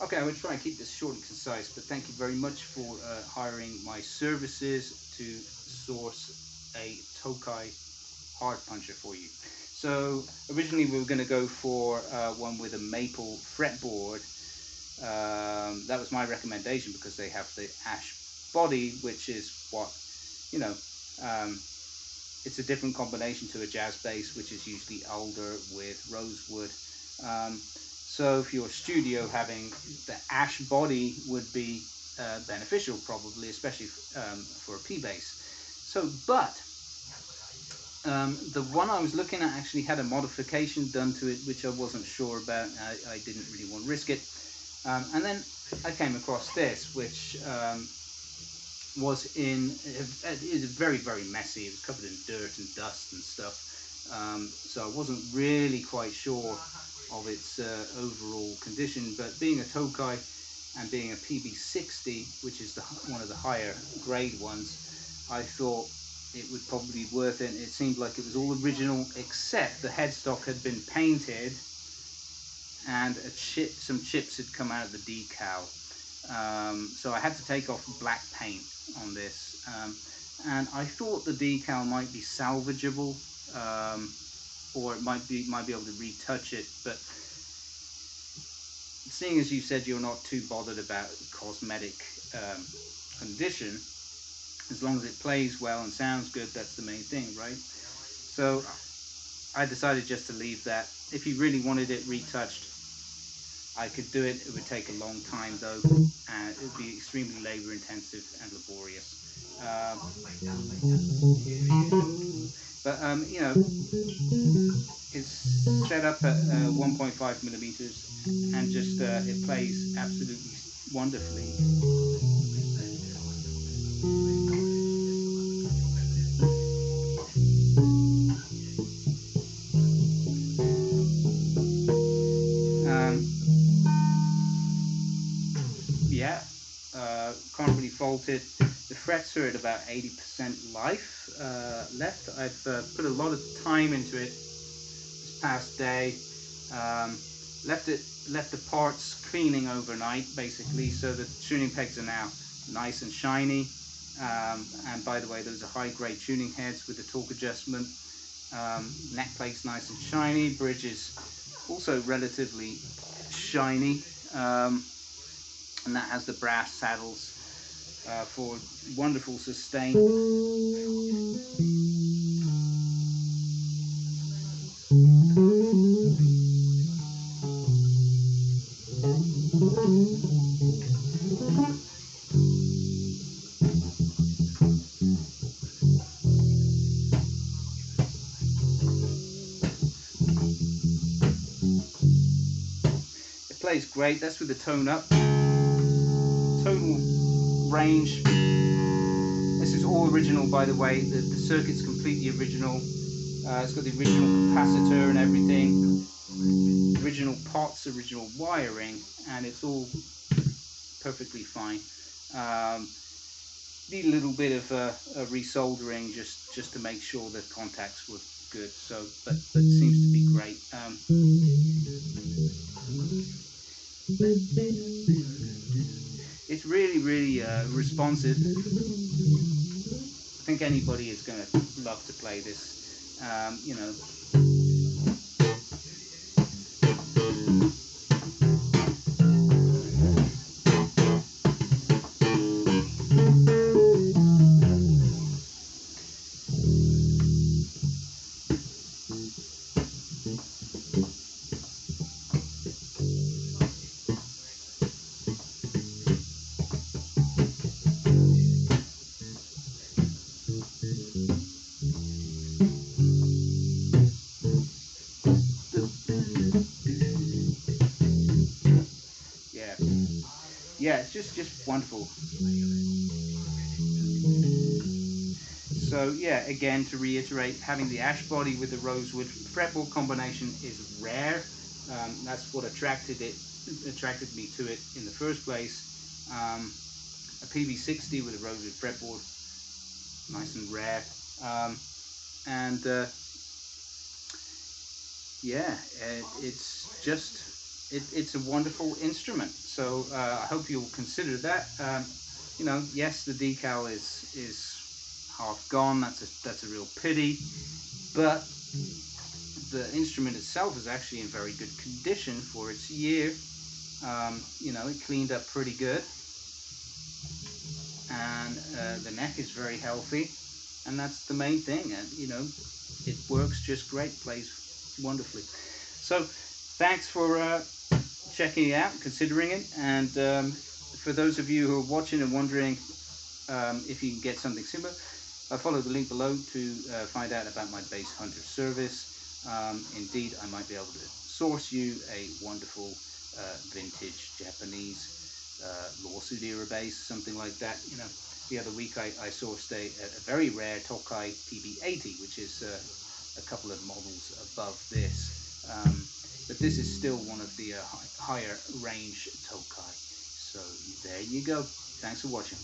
Okay, I will try and keep this short and concise, but thank you very much for hiring my services to source a Tokai Hardpuncher for you. So originally we were going to go for one with a maple fretboard. That was my recommendation because they have the ash body, which is what, you know, it's a different combination to a jazz bass, which is usually alder with rosewood. So for your studio, having the ash body would be beneficial, probably, especially for a P bass. So, but the one I was looking at actually had a modification done to it, which I wasn't sure about. I didn't really want to risk it. And then I came across this, which was it is very, very messy. It was covered in dirt and dust and stuff. So I wasn't really quite sure of its overall condition. But being a Tokai and being a PB60, which is one of the higher grade ones, I thought it would probably be worth it. It seemed like it was all original, except the headstock had been painted and some chips had come out of the decal. So I had to take off black paint on this, and I thought the decal might be salvageable, or it might be able to retouch it. But seeing as you said you're not too bothered about cosmetic condition, as long as it plays well and sounds good, that's the main thing, right? So I decided just to leave that. If you really wanted it retouched, I could do it. It would take a long time though, and it would be extremely labor intensive and laborious. But you know, it's set up at 1.5 millimeters, and just it plays absolutely wonderfully. Yeah, can't really fault it. The frets are at about 80% life left. I've put a lot of time into it this past day. Left the parts cleaning overnight, basically, so the tuning pegs are now nice and shiny. And by the way, those are high grade tuning heads with the torque adjustment. Neck plate's nice and shiny. Bridge is also relatively shiny. And that has the brass saddles for wonderful sustain. It plays great. That's with the tone up. Total range, this is all original, by the way. The circuit's completely original. It's got the original capacitor and everything, original pots, original wiring, and it's all perfectly fine. Need a little bit of resoldering just to make sure the contacts were good. So, but seems to be great. It's really responsive. I think anybody is going to love to play this. You know. Yeah, it's just wonderful. So yeah, again, to reiterate, having the ash body with the rosewood fretboard combination is rare. That's what attracted me to it in the first place. A PB60 with a rosewood fretboard, nice and rare. Yeah, it's just it's a wonderful instrument. So I hope you'll consider that. You know, yes, the decal is half gone. That's a real pity, but the instrument itself is actually in very good condition for its year. You know, it cleaned up pretty good, and the neck is very healthy, and that's the main thing. And you know, it works just great, plays wonderfully. So thanks for checking it out, considering it, and for those of you who are watching and wondering if you can get something similar, follow the link below to find out about my Bass Hunter service. Indeed, I might be able to source you a wonderful vintage Japanese lawsuit era bass, something like that. You know, the other week I sourced a very rare Tokai PB60, which is a couple of models above this. But this is still one of the higher range Tokai. So there you go. Thanks for watching.